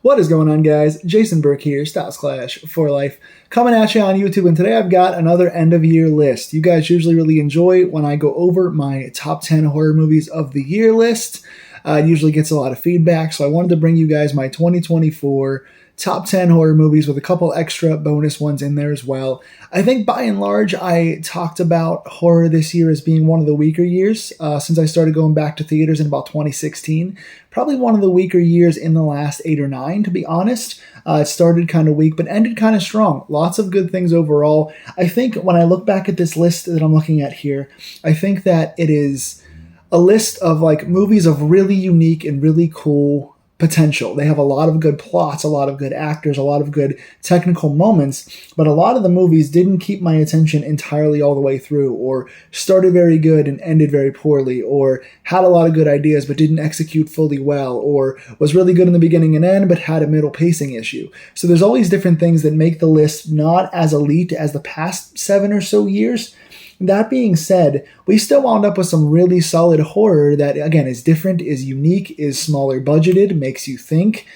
What is going on, guys? Jason Burke here, Styles Clash for Life, coming at you on YouTube, and today I've got another end-of-year list. You guys usually really enjoy when I go over my top 10 horror movies of the year list. It usually gets a lot of feedback, so I wanted to bring you guys my 2024 top 10 horror movies with a couple extra bonus ones in there as well. I think by and large, I talked about horror this year as being one of the weaker years since I started going back to theaters in about 2016. Probably one of the weaker years in the last 8 or 9, to be honest. It started kind of weak, but ended kind of strong. Lots of good things overall. I think when I look back at this list that I'm looking at here, I think that it is a list of like movies of really unique and really cool potential. They have a lot of good plots, a lot of good actors, a lot of good technical moments, but a lot of the movies didn't keep my attention entirely all the way through, or started very good and ended very poorly, or had a lot of good ideas but didn't execute fully well, or was really good in the beginning and end but had a middle pacing issue. So there's all these different things that make the list not as elite as the past 7 or so years. That being said, we still wound up with some really solid horror that, again, is different, is unique, is smaller budgeted, makes you think.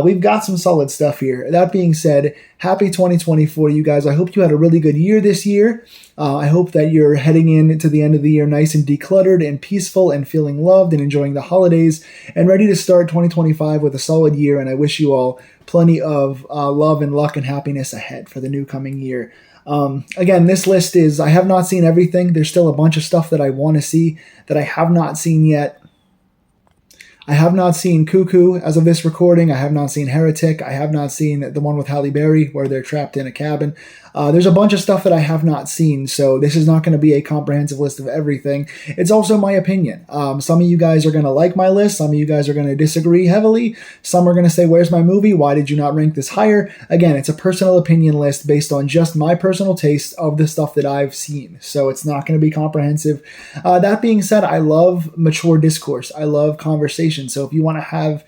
We've got some solid stuff here. That being said, happy 2024, you guys. I hope you had a really good year this year. I hope that you're heading into the end of the year nice and decluttered and peaceful and feeling loved and enjoying the holidays and ready to start 2025 with a solid year. And I wish you all plenty of love and luck and happiness ahead for the new coming year. Again, this list is, I have not seen everything. There's still a bunch of stuff that I want to see that I have not seen yet. I have not seen Cuckoo as of this recording. I have not seen Heretic. I have not seen the one with Halle Berry where they're trapped in a cabin. There's a bunch of stuff that I have not seen, so this is not going to be a comprehensive list of everything. It's also my opinion. Some of you guys are going to like my list. Some of you guys are going to disagree heavily. Some are going to say, where's my movie? Why did you not rank this higher? Again, it's a personal opinion list based on just my personal taste of the stuff that I've seen, so it's not going to be comprehensive. That being said, I love mature discourse. I love conversation, so if you want to have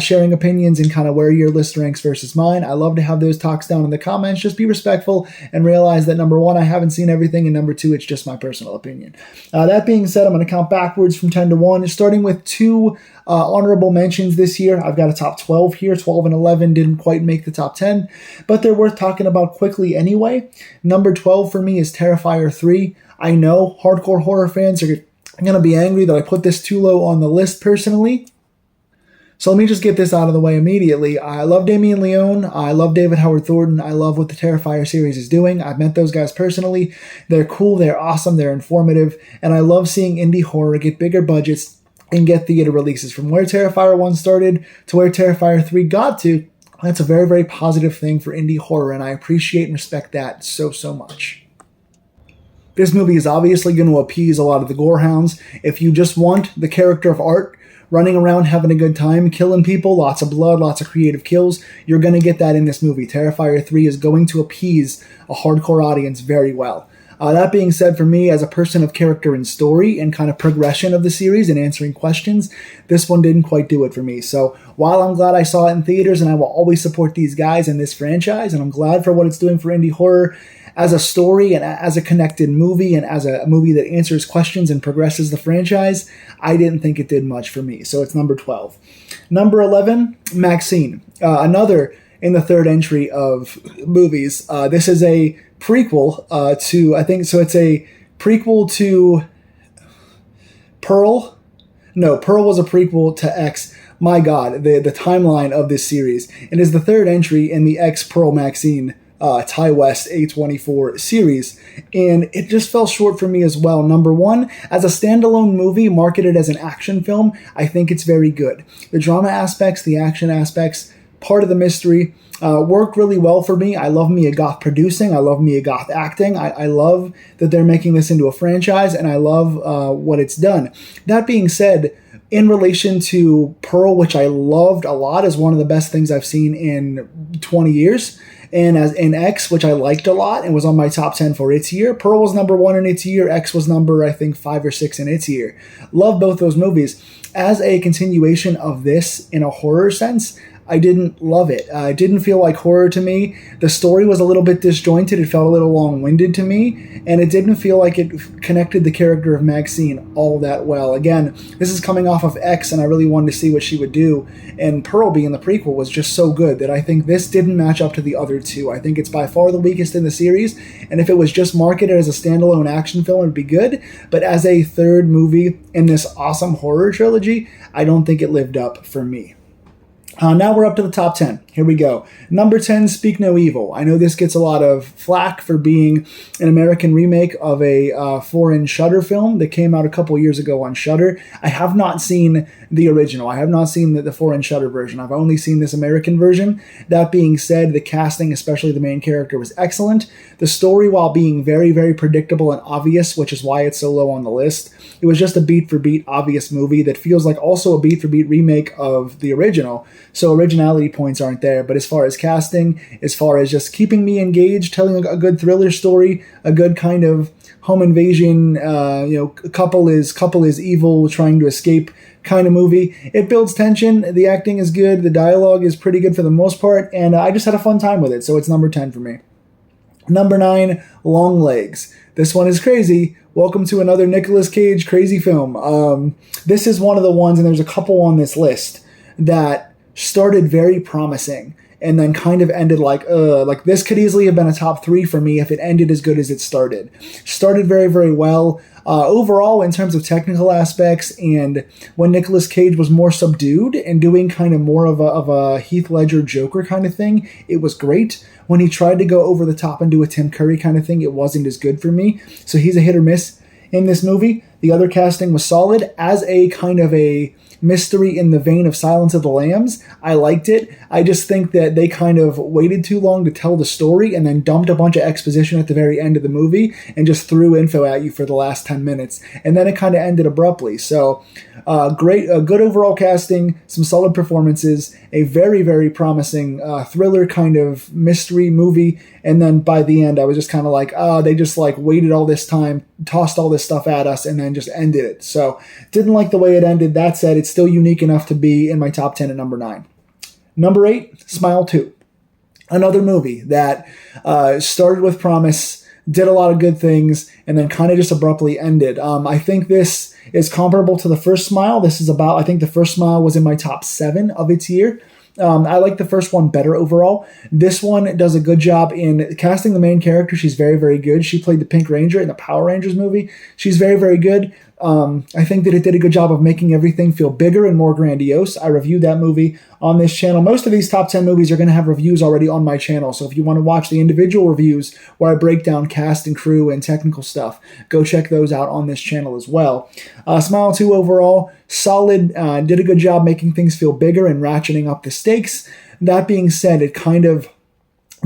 sharing opinions and kind of where your list ranks versus mine, I love to have those talks down in the comments. Just be respectful and realize that number one, I haven't seen everything, and number two, it's just my personal opinion. That being said, I'm going to count backwards from 10 to 1, starting with 2 honorable mentions this year. I've got a top 12 here. 12 and 11 didn't quite make the top 10, but they're worth talking about quickly anyway. Number 12 for me is Terrifier 3. I know hardcore horror fans are going to be angry that I put this too low on the list personally. So let me just get this out of the way immediately. I love Damien Leone. I love David Howard Thornton. I love what the Terrifier series is doing. I've met those guys personally. They're cool. They're awesome. They're informative. And I love seeing indie horror get bigger budgets and get theater releases. From where Terrifier 1 started to where Terrifier 3 got to, that's a very, very positive thing for indie horror. And I appreciate and respect that so, so much. This movie is obviously going to appease a lot of the gorehounds. If you just want the character of Art running around having a good time, killing people, lots of blood, lots of creative kills, you're going to get that in this movie. Terrifier 3 is going to appease a hardcore audience very well. That being said, for me, as a person of character and story and kind of progression of the series and answering questions, this one didn't quite do it for me. So while I'm glad I saw it in theaters and I will always support these guys and this franchise, and I'm glad for what it's doing for indie horror, as a story and as a connected movie and as a movie that answers questions and progresses the franchise, I didn't think it did much for me. So it's number 12. Number 11, Maxine. Another in the third entry of movies. This is a prequel to, I think, so it's a prequel to Pearl. No, Pearl was a prequel to X. My God, the timeline of this series. It is the third entry in the X Pearl Maxine Ty West A24 series, and it just fell short for me as well. Number one, as a standalone movie marketed as an action film, I think it's very good. The drama aspects, the action aspects, part of the mystery work really well for me. I love Mia Goth producing. I love Mia Goth acting. I love that they're making this into a franchise, and I love what it's done. That being said, in relation to Pearl, which I loved a lot, is one of the best things I've seen in 20 years, and as in X, which I liked a lot and was on my top 10 for its year. Pearl was number 1 in its year. X was number, I think, 5 or 6 in its year. Love both those movies. As a continuation of this in a horror sense, I didn't love it. It didn't feel like horror to me. The story was a little bit disjointed. It felt a little long-winded to me, and it didn't feel like it connected the character of Maxine all that well. Again, this is coming off of X, and I really wanted to see what she would do, and Pearl being the prequel was just so good that I think this didn't match up to the other two. I think it's by far the weakest in the series, and if it was just marketed as a standalone action film, it would be good, but as a third movie in this awesome horror trilogy, I don't think it lived up for me. Now we're up to the top 10. Here we go. Number 10, Speak No Evil. I know this gets a lot of flack for being an American remake of a foreign Shudder film that came out a couple years ago on Shudder. I have not seen the original. I have not seen the foreign Shudder version. I've only seen this American version. That being said, the casting, especially the main character, was excellent. The story, while being very, very predictable and obvious, which is why it's so low on the list, it was just a beat-for-beat obvious movie that feels like also a beat-for-beat remake of the original. So originality points aren't there, but as far as casting, as far as just keeping me engaged, telling a good thriller story, a good kind of home invasion, couple is evil trying to escape kind of movie. It builds tension, the acting is good, the dialogue is pretty good for the most part, and I just had a fun time with it, so it's number 10 for me. Number 9, Long Legs. This one is crazy. Welcome to another Nicolas Cage crazy film. This is one of the ones, and there's a couple on this list, that started very promising and then kind of ended like this could easily have been a top 3 for me if it ended as good as it started. Started very, very well. Overall, in terms of technical aspects, and when Nicolas Cage was more subdued and doing kind of more of a Heath Ledger Joker kind of thing, it was great. When he tried to go over the top and do a Tim Curry kind of thing, it wasn't as good for me. So he's a hit or miss in this movie. The other casting was solid. As a kind of a mystery in the vein of Silence of the Lambs, I liked it. I just think that they kind of waited too long to tell the story and then dumped a bunch of exposition at the very end of the movie and just threw info at you for the last 10 minutes. And then it kind of ended abruptly. So good overall casting, some solid performances, a very, very promising thriller kind of mystery movie. And then by the end, I was just kind of like, they just like waited all this time, tossed all this stuff at us, and then just ended it. So didn't like the way it ended. That said, it's still unique enough to be in my top 10 at number 9. Number 8, Smile 2. Another movie that started with promise, did a lot of good things, and then kind of just abruptly ended. I think this is comparable to the first Smile. I think the first Smile was in my top 7 of its year. I like the first one better overall. This one does a good job in casting the main character. She's very, very good. She played the Pink Ranger in the Power Rangers movie. She's very, very good. I think that it did a good job of making everything feel bigger and more grandiose. I reviewed that movie on this channel. Most of these top 10 movies are going to have reviews already on my channel. So if you want to watch the individual reviews where I break down cast and crew and technical stuff, go check those out on this channel as well. Smile 2 overall, solid, did a good job making things feel bigger and ratcheting up the stakes. That being said, it kind of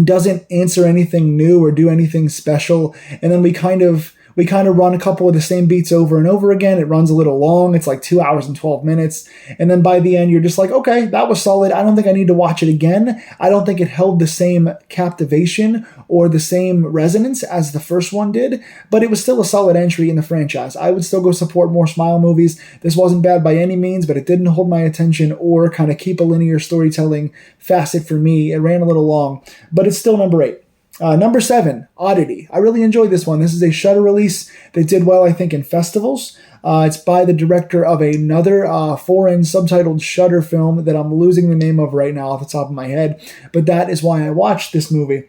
doesn't answer anything new or do anything special. And then we kind of run a couple of the same beats over and over again. It runs a little long. It's like 2 hours and 12 minutes. And then by the end, you're just like, okay, that was solid. I don't think I need to watch it again. I don't think it held the same captivation or the same resonance as the first one did, but it was still a solid entry in the franchise. I would still go support more Smile movies. This wasn't bad by any means, but it didn't hold my attention or kind of keep a linear storytelling facet for me. It ran a little long, but it's still number 8. Number 7, Oddity. I really enjoyed this one. This is a Shudder release that did well, I think, in festivals. It's by the director of another foreign subtitled Shudder film that I'm losing the name of right now off the top of my head, but that is why I watched this movie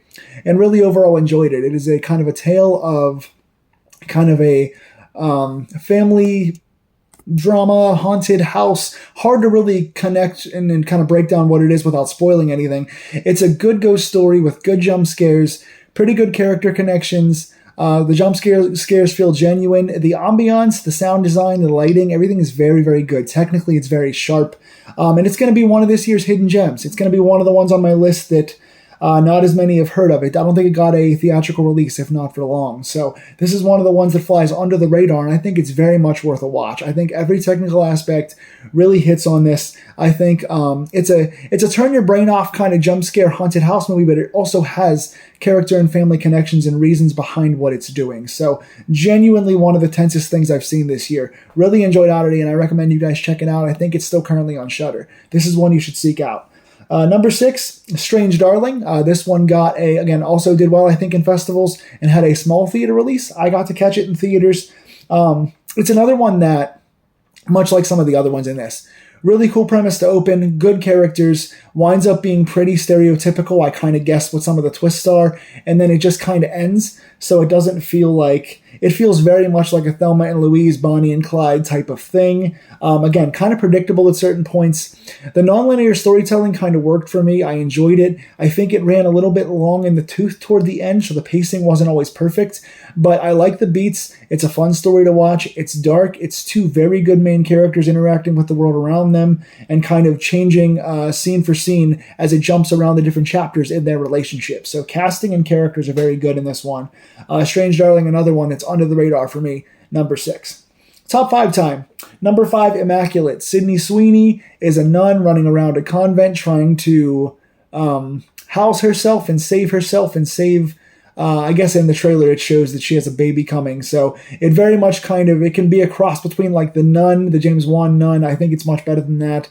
and really overall enjoyed it. It is a kind of a tale of kind of a family drama, haunted house. Hard to really connect and kind of break down what it is without spoiling anything. It's a good ghost story with good jump scares, pretty good character connections. The jump scares feel genuine. The ambiance, the sound design, the lighting, everything is very, very good. Technically, it's very sharp. And it's going to be one of this year's hidden gems. It's going to be one of the ones on my list that not as many have heard of it. I don't think it got a theatrical release, if not for long. So this is one of the ones that flies under the radar, and I think it's very much worth a watch. I think every technical aspect really hits on this. I think it's a turn your brain off kind of jump scare haunted house movie, but it also has character and family connections and reasons behind what it's doing. So genuinely one of the tensest things I've seen this year. Really enjoyed Oddity, and I recommend you guys check it out. I think it's still currently on Shudder. This is one you should seek out. Number 6, Strange Darling. This one also did well, I think, in festivals and had a small theater release. I got to catch it in theaters. It's another one that, much like some of the other ones in this, really cool premise to open, good characters, winds up being pretty stereotypical. I kind of guessed what some of the twists are, and then it just kind of ends. So it doesn't feel like, it feels very much like a Thelma and Louise, Bonnie and Clyde type of thing. Again, kind of predictable at certain points. The nonlinear storytelling kind of worked for me. I enjoyed it. I think it ran a little bit long in the tooth toward the end, so the pacing wasn't always perfect. But I like the beats. It's a fun story to watch. It's dark. It's two very good main characters interacting with the world around them and kind of changing scene for scene as it jumps around the different chapters in their relationship. So casting and characters are very good in this one. Strange Darling, another one that's under the radar for me, number 6. Top 5 time. Number 5, Immaculate. Sydney Sweeney is a nun running around a convent trying to house herself and save I guess in the trailer it shows that she has a baby coming. So it very much it can be a cross between like The Nun, the James Wan Nun. I think it's much better than that.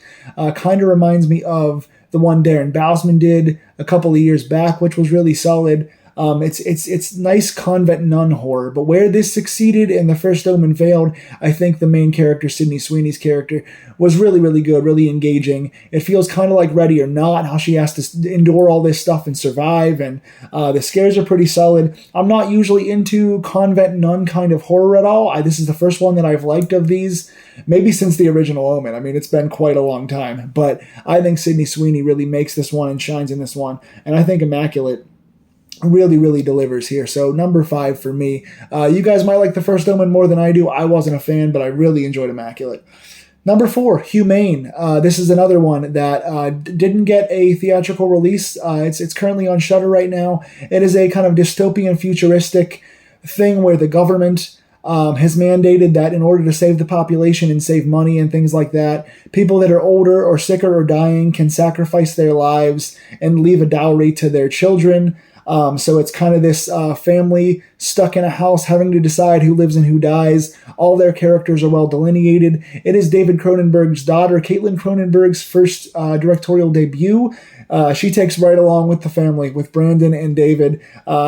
Kind of reminds me of the one Darren Bousman did a couple of years back, which was really solid. It's nice convent nun horror, but where this succeeded and The First Omen failed, I think the main character, Sydney Sweeney's character, was really, really good, really engaging. It feels kind of like Ready or Not, how she has to endure all this stuff and survive, and the scares are pretty solid. I'm not usually into convent nun kind of horror at all. This is the first one that I've liked of these, maybe since the original Omen. I mean, it's been quite a long time, but I think Sydney Sweeney really makes this one and shines in this one, and I think Immaculate really, really delivers here. So number 5 for me. You guys might like The First Omen more than I do. I wasn't a fan, but I really enjoyed Immaculate. Number 4, Humane. This is another one that didn't get a theatrical release. It's currently on Shudder right now. It is a kind of dystopian, futuristic thing where the government has mandated that in order to save the population and save money and things like that, people that are older or sicker or dying can sacrifice their lives and leave a dowry to their children. So it's kind of this family stuck in a house having to decide who lives and who dies. All their characters are well delineated. It is David Cronenberg's daughter, Caitlin Cronenberg's first directorial debut. She takes right along with the family, with Brandon and David.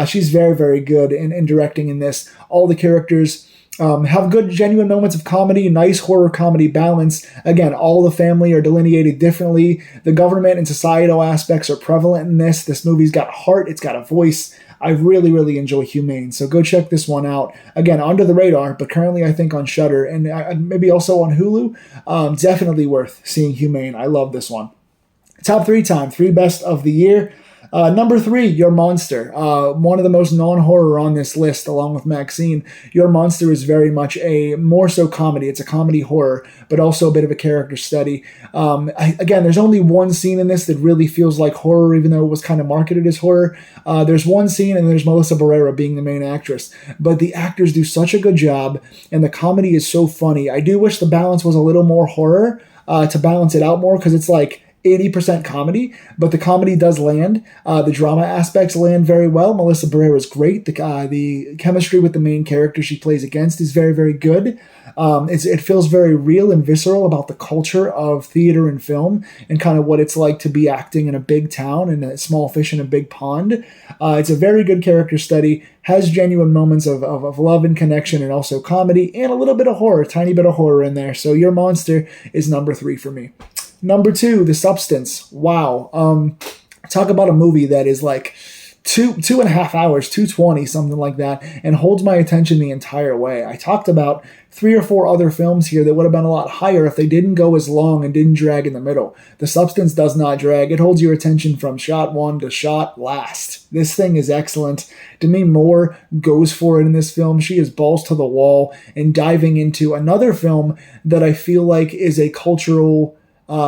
She's very, very good in directing in this. All the characters have good, genuine moments of comedy, nice horror comedy balance. Again, all the family are delineated differently. The government and societal aspects are prevalent in this. This movie's got heart. It's got a voice. I really, really enjoy Humane. So go check this one out. Again, under the radar, but currently I think on Shudder and maybe also on Hulu. Definitely worth seeing Humane. I love this one. Top 3 time, 3 best of the year. Number 3, Your Monster. One of the most non-horror on this list, along with Maxine. Your Monster is very much a more so comedy. It's a comedy horror, but also a bit of a character study. Again, there's only one scene in this that really feels like horror, even though it was kind of marketed as horror. There's one scene, and there's Melissa Barrera being the main actress. But the actors do such a good job, and the comedy is so funny. I do wish the balance was a little more horror to balance it out more, because it's like 80% comedy, but the comedy does land. The drama aspects land very well. Melissa Barrera is great. The chemistry with the main character she plays against is very, very good. It feels very real and visceral about the culture of theater and film and kind of what it's like to be acting in a big town and a small fish in a big pond. It's a very good character study, has genuine moments of love and connection and also comedy and a little bit of horror, a tiny bit of horror in there. So Your Monster is number 3 for me. Number 2, The Substance. Wow. Talk about a movie that is like 2.5 hours, 220, something like that, and holds my attention the entire way. I talked about 3 or 4 other films here that would have been a lot higher if they didn't go as long and didn't drag in the middle. The Substance does not drag. It holds your attention from shot 1 to shot last. This thing is excellent. Demi Moore goes for it in this film. She is balls to the wall and diving into another film that I feel like is a cultural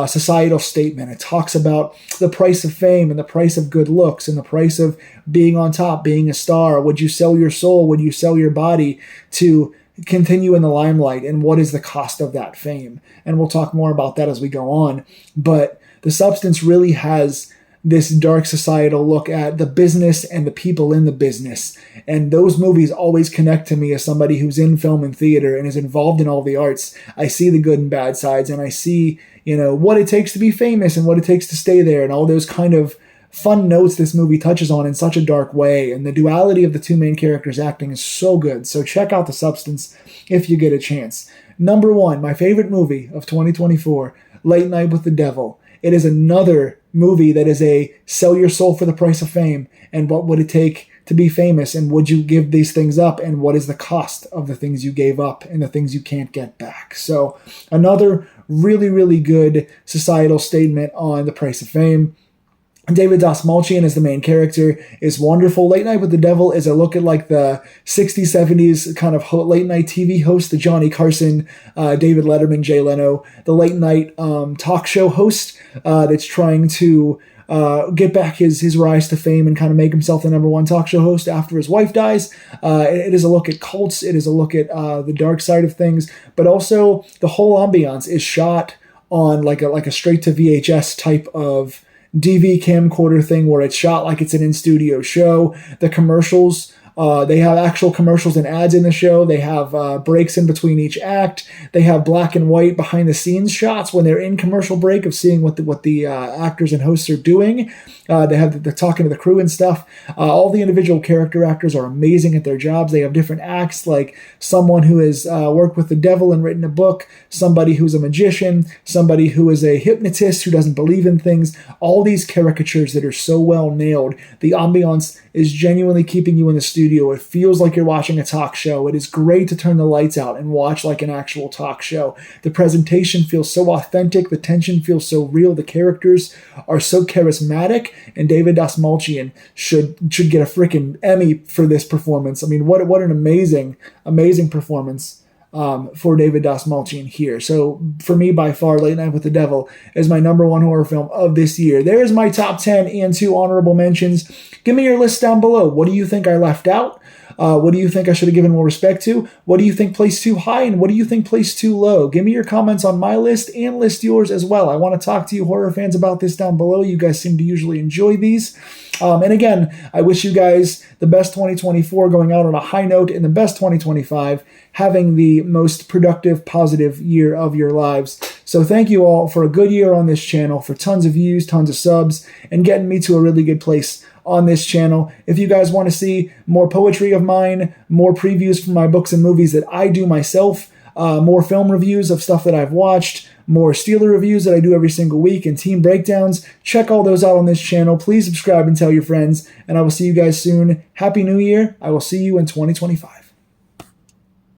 societal statement. It talks about the price of fame and the price of good looks and the price of being on top, being a star. Would you sell your soul? Would you sell your body to continue in the limelight? And what is the cost of that fame? And we'll talk more about that as we go on. But The Substance really has this dark societal look at the business and the people in the business. And those movies always connect to me as somebody who's in film and theater and is involved in all the arts. I see the good and bad sides, and I see, what it takes to be famous and what it takes to stay there, and all those kind of fun notes this movie touches on in such a dark way. And the duality of the two main characters acting is so good. So check out The Substance if you get a chance. Number 1, my favorite movie of 2024, Late Night with the Devil. It is another movie that is a sell your soul for the price of fame, and what would it take to be famous, and would you give these things up, and what is the cost of the things you gave up and the things you can't get back. So another really, really good societal statement on the price of fame. David Dastmalchian as the main character is wonderful. Late Night with the Devil is a look at like the 60s, 70s kind of late night TV host, the Johnny Carson, David Letterman, Jay Leno, the late night talk show host that's trying to get back his rise to fame and kind of make himself the number one talk show host after his wife dies. It is a look at cults. It is a look at the dark side of things, but also the whole ambiance is shot on like a straight to VHS type of DV camcorder thing where it's shot like it's an in-studio show. The commercials, they have actual commercials and ads in the show. They have breaks in between each act. They have black and white behind-the-scenes shots when they're in commercial break of seeing what the actors and hosts are doing. They're talking to the crew and stuff. All the individual character actors are amazing at their jobs. They have different acts, like someone who has worked with the devil and written a book, somebody who's a magician, somebody who is a hypnotist who doesn't believe in things. All these caricatures that are so well nailed. The ambiance is genuinely keeping you in the studio. It feels like you're watching a talk show. It is great to turn the lights out and watch like an actual talk show. The presentation feels so authentic. The tension feels so real. The characters are so charismatic. And David Dastmalchian should get a freaking Emmy for this performance. I mean, what an amazing performance for David Dastmalchian here. So for me, by far, Late Night with the Devil is my number 1 horror film of this year. There's my top 10 and 2 honorable mentions. Give me your list down below. What do you think I left out? What do you think I should have given more respect to? What do you think placed too high, and what do you think placed too low? Give me your comments on my list and list yours as well. I want to talk to you horror fans about this down below. You guys seem to usually enjoy these. And again, I wish you guys the best 2024, going out on a high note, and the best 2025, having the most productive, positive year of your lives. So thank you all for a good year on this channel, for tons of views, tons of subs, and getting me to a really good place on this channel. If you guys want to see more poetry of mine, more previews from my books and movies that I do myself, more film reviews of stuff that I've watched, more Steeler reviews that I do every single week, and team breakdowns, check all those out on this channel. Please subscribe and tell your friends, and I will see you guys soon. Happy New Year. I will see you in 2025.